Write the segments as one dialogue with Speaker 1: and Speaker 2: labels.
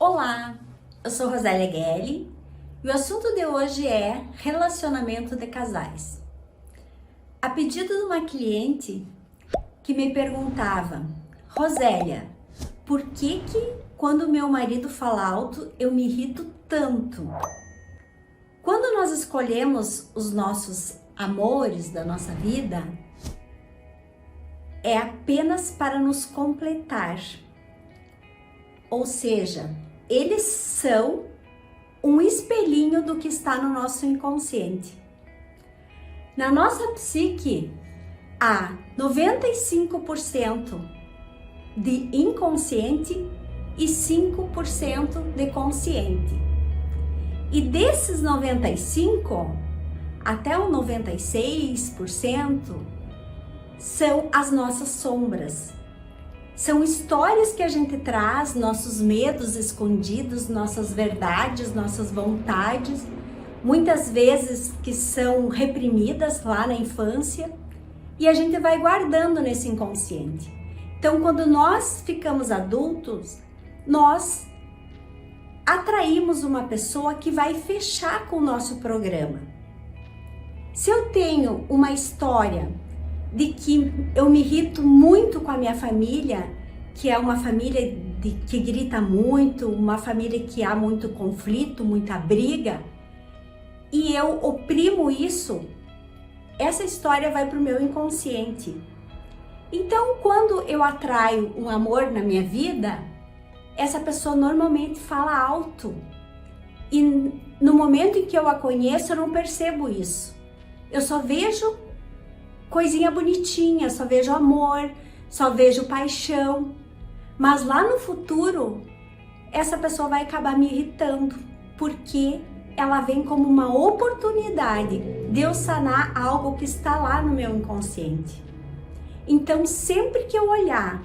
Speaker 1: Olá, eu sou Rosélia Guelli e o assunto de hoje é relacionamento de casais. A pedido de uma cliente que me perguntava: Rosélia, por que quando meu marido fala alto eu me irrito tanto? Quando nós escolhemos os nossos amores da nossa vida, é apenas para nos completar. Ou seja, eles são um espelhinho do que está no nosso inconsciente. Na nossa psique, há 95% de inconsciente e 5% de consciente. E desses 95%, até o 96% são as nossas sombras. São histórias que a gente traz, nossos medos escondidos, nossas verdades, nossas vontades, muitas vezes que são reprimidas lá na infância, e a gente vai guardando nesse inconsciente. Então, quando nós ficamos adultos, nós atraímos uma pessoa que vai fechar com o nosso programa. Se eu tenho uma história de que eu me irrito muito com a minha família, que é uma família que grita muito, uma família que há muito conflito, muita briga, e eu oprimo isso, essa história vai para o meu inconsciente. Então, quando eu atraio um amor na minha vida, essa pessoa normalmente fala alto. E no momento em que eu a conheço, eu não percebo isso. Eu só vejo coisinha bonitinha, só vejo amor, só vejo paixão. Mas lá no futuro, essa pessoa vai acabar me irritando, porque ela vem como uma oportunidade de eu sanar algo que está lá no meu inconsciente. Então, sempre que eu olhar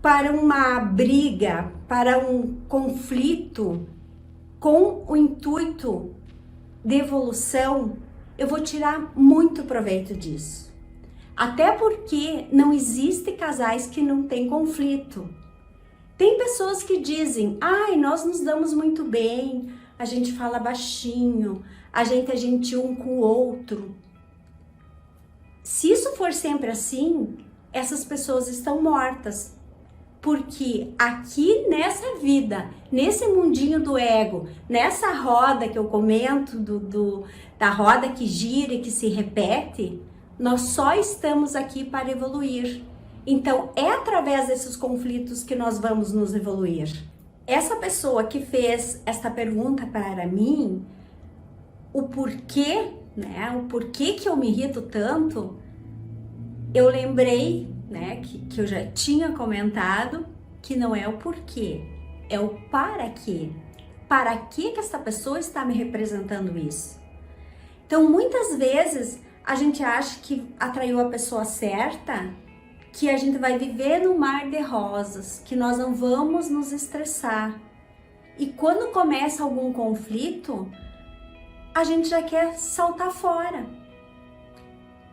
Speaker 1: para uma briga, para um conflito com o intuito de evolução, eu vou tirar muito proveito disso. Até porque não existe casais que não têm conflito. Tem pessoas que dizem: ai, nós nos damos muito bem, a gente fala baixinho, a gente é gentil um com o outro. Se isso for sempre assim, essas pessoas estão mortas. Porque aqui nessa vida, nesse mundinho do ego, nessa roda que eu comento, da roda que gira e que se repete, nós só estamos aqui para evoluir. Então, é através desses conflitos que nós vamos nos evoluir. Essa pessoa que fez esta pergunta para mim, o porquê, né? O porquê que eu me irrito tanto, eu lembrei, né, que eu já tinha comentado, que não é o porquê, é o para quê. Para que essa pessoa está me representando isso? Então, muitas vezes, a gente acha que atraiu a pessoa certa, que a gente vai viver no mar de rosas, que nós não vamos nos estressar. E quando começa algum conflito, a gente já quer saltar fora.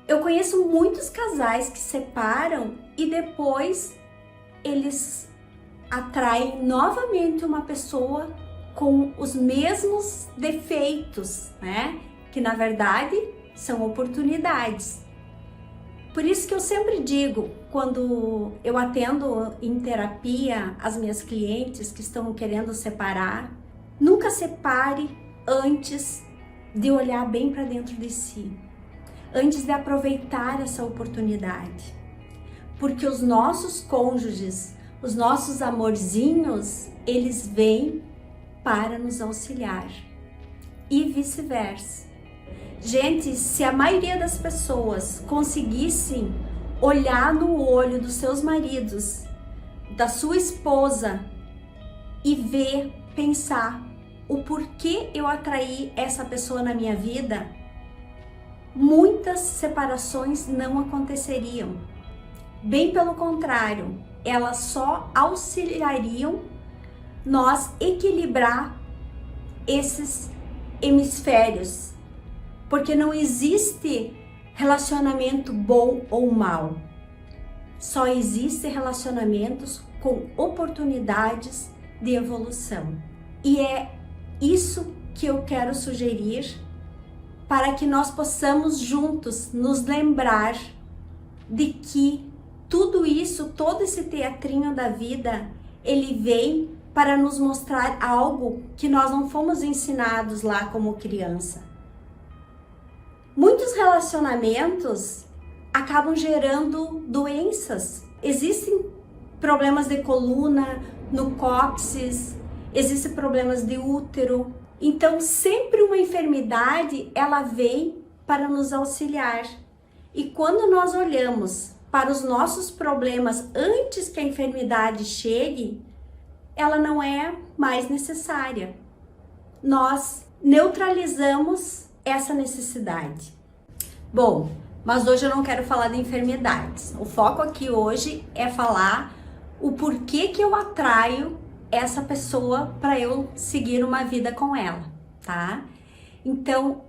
Speaker 1: Eu conheço muitos casais que separam e depois eles atraem novamente uma pessoa com os mesmos defeitos, né? Que na verdade são oportunidades. Por isso que eu sempre digo, quando eu atendo em terapia as minhas clientes que estão querendo separar, nunca separe antes de olhar bem para dentro de si. Antes de aproveitar essa oportunidade. Porque os nossos cônjuges, os nossos amorzinhos, eles vêm para nos auxiliar. E vice-versa. Gente, se a maioria das pessoas conseguissem olhar no olho dos seus maridos, da sua esposa, e ver, pensar o porquê eu atraí essa pessoa na minha vida, muitas separações não aconteceriam. Bem pelo contrário, elas só auxiliariam nós equilibrar esses hemisférios, porque não existe relacionamento bom ou mal. Só existe relacionamentos com oportunidades de evolução. E é isso que eu quero sugerir para que nós possamos juntos nos lembrar de que tudo isso, todo esse teatrinho da vida, ele vem para nos mostrar algo que nós não fomos ensinados lá como criança. Muitos relacionamentos acabam gerando doenças. Existem problemas de coluna, no cóccix, existem problemas de útero. Então, sempre uma enfermidade, ela vem para nos auxiliar. E quando nós olhamos para os nossos problemas antes que a enfermidade chegue, ela não é mais necessária. Nós neutralizamos essa necessidade. Bom, mas hoje eu não quero falar de enfermidades. O foco aqui hoje é falar o porquê que eu atraio essa pessoa para eu seguir uma vida com ela, tá? Então,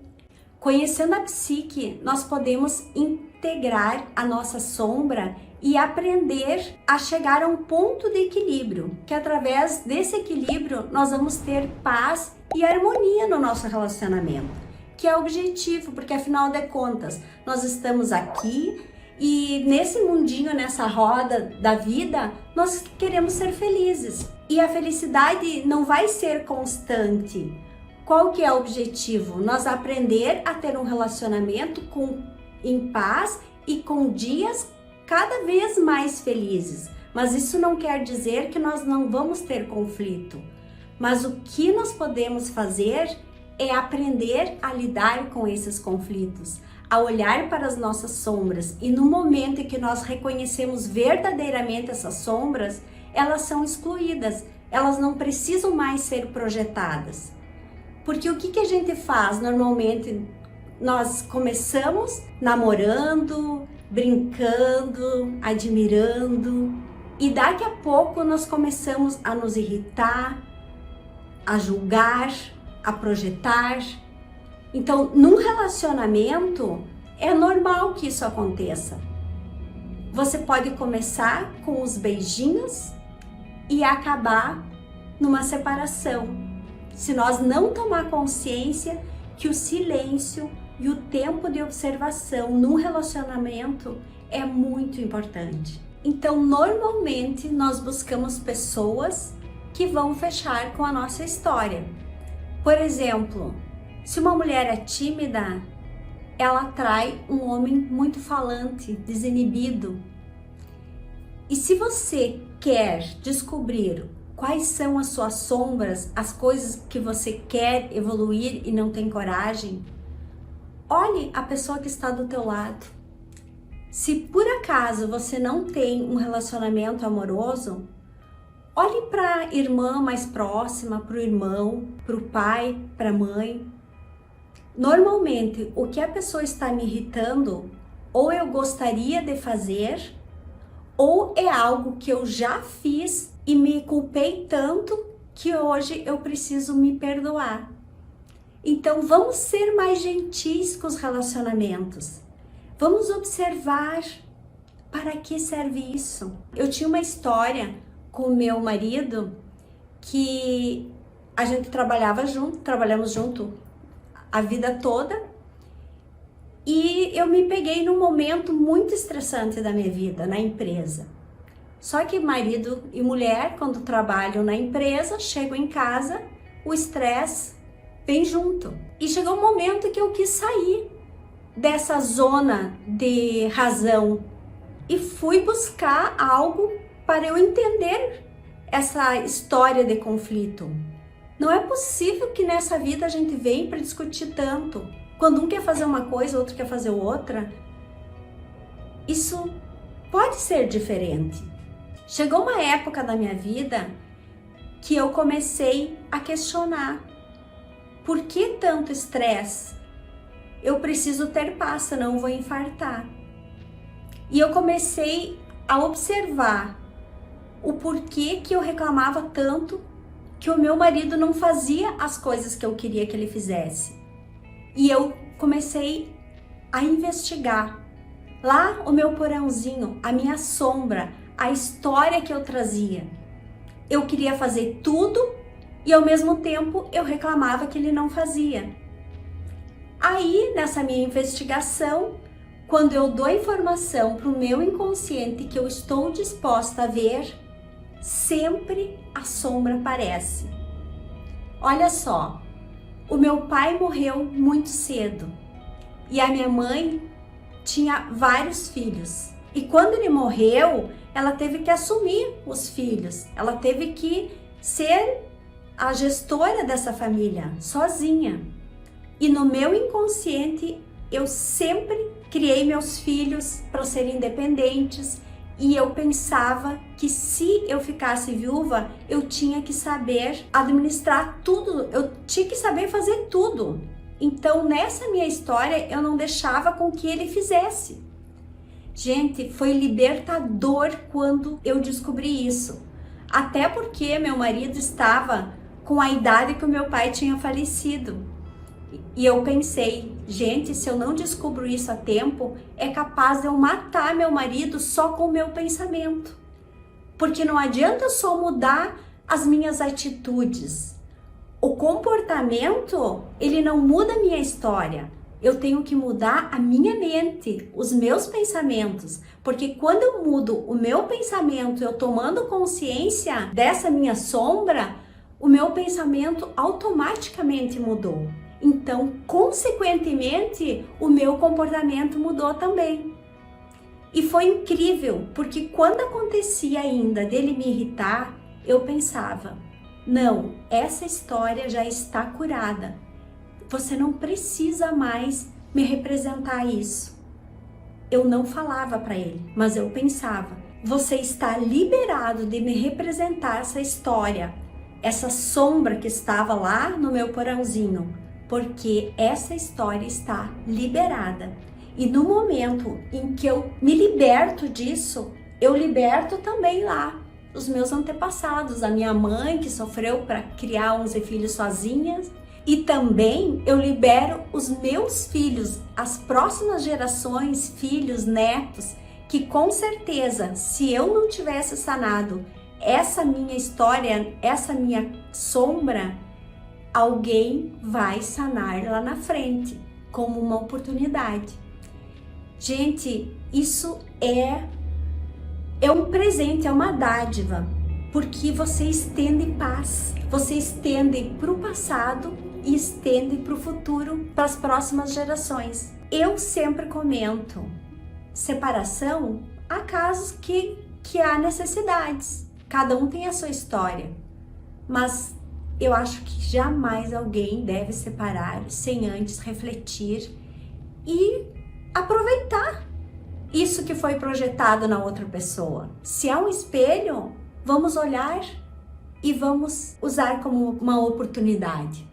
Speaker 1: conhecendo a psique, nós podemos integrar a nossa sombra e aprender a chegar a um ponto de equilíbrio, que através desse equilíbrio nós vamos ter paz e harmonia no nosso relacionamento, que é o objetivo, porque afinal de contas, nós estamos aqui e nesse mundinho, nessa roda da vida, nós queremos ser felizes. E a felicidade não vai ser constante. Qual que é o objetivo? Nós aprender a ter um relacionamento em paz e com dias cada vez mais felizes. Mas isso não quer dizer que nós não vamos ter conflito. Mas o que nós podemos fazer é aprender a lidar com esses conflitos, a olhar para as nossas sombras, e no momento em que nós reconhecemos verdadeiramente essas sombras, elas são excluídas, elas não precisam mais ser projetadas. Porque o que a gente faz normalmente? Nós começamos namorando, brincando, admirando, e daqui a pouco nós começamos a nos irritar, a julgar, a projetar. Então, num relacionamento, é normal que isso aconteça. Você pode começar com os beijinhos e acabar numa separação, se nós não tomar consciência que o silêncio e o tempo de observação num relacionamento é muito importante. Então, normalmente, nós buscamos pessoas que vão fechar com a nossa história. Por exemplo, se uma mulher é tímida, ela atrai um homem muito falante, desinibido. E se você quer descobrir quais são as suas sombras, as coisas que você quer evoluir e não tem coragem, olhe a pessoa que está do teu lado. Se por acaso você não tem um relacionamento amoroso, olhe para a irmã mais próxima, para o irmão, para o pai, para a mãe. Normalmente, o que a pessoa está me irritando, ou eu gostaria de fazer, ou é algo que eu já fiz e me culpei tanto que hoje eu preciso me perdoar. Então, vamos ser mais gentis com os relacionamentos. Vamos observar para que serve isso. Eu tinha uma história com o meu marido que a gente trabalhamos junto a vida toda, e eu me peguei num momento muito estressante da minha vida na empresa. Só que marido e mulher, quando trabalham na empresa, chegam em casa, o estresse vem junto. E chegou um momento que eu quis sair dessa zona de razão e fui buscar algo para eu entender essa história de conflito. Não é possível que nessa vida a gente venha para discutir tanto. Quando um quer fazer uma coisa, o outro quer fazer outra. Isso pode ser diferente. Chegou uma época da minha vida que eu comecei a questionar. Por que tanto estresse? Eu preciso ter paz, senão eu vou infartar. E eu comecei a observar o porquê que eu reclamava tanto que o meu marido não fazia as coisas que eu queria que ele fizesse. E eu comecei a investigar. Lá o meu porãozinho, a minha sombra, a história que eu trazia. eu queria fazer tudo e ao mesmo tempo eu reclamava que ele não fazia. Aí, nessa minha investigação, quando eu dou informação para o meu inconsciente que eu estou disposta a ver, sempre a sombra aparece. Olha só, o meu pai morreu muito cedo e a minha mãe tinha vários filhos. E quando ele morreu, ela teve que assumir os filhos, ela teve que ser a gestora dessa família, sozinha. E no meu inconsciente, eu sempre criei meus filhos para serem independentes e eu pensava que se eu ficasse viúva, eu tinha que saber administrar tudo, eu tinha que saber fazer tudo. Então, nessa minha história, eu não deixava com que ele fizesse. Gente, foi libertador quando eu descobri isso. Até porque meu marido estava com a idade que o meu pai tinha falecido. E eu pensei, gente, se eu não descubro isso a tempo, é capaz de eu matar meu marido só com o meu pensamento. Porque não adianta só mudar as minhas atitudes. O comportamento, ele não muda a minha história. Eu tenho que mudar a minha mente, os meus pensamentos. Porque quando eu mudo o meu pensamento, eu tomando consciência dessa minha sombra, o meu pensamento automaticamente mudou. Então, consequentemente, o meu comportamento mudou também. E foi incrível, porque quando acontecia ainda dele me irritar, eu pensava, não, essa história já está curada. Você não precisa mais me representar isso. Eu não falava para ele, mas eu pensava, você está liberado de me representar essa história, essa sombra que estava lá no meu porãozinho, porque essa história está liberada. E no momento em que eu me liberto disso, eu liberto também lá os meus antepassados, a minha mãe que sofreu para criar 11 filhos sozinhas, e também eu libero os meus filhos, as próximas gerações, filhos, netos, que com certeza, se eu não tivesse sanado essa minha história, essa minha sombra, alguém vai sanar lá na frente, como uma oportunidade. Gente, isso é um presente, é uma dádiva, porque você estende paz, você estende para o passado e estende para o futuro, para as próximas gerações. Eu sempre comento, separação, há casos que há necessidades, cada um tem a sua história, mas eu acho que jamais alguém deve separar sem antes refletir e aproveitar isso que foi projetado na outra pessoa. Se há um espelho, vamos olhar e vamos usar como uma oportunidade.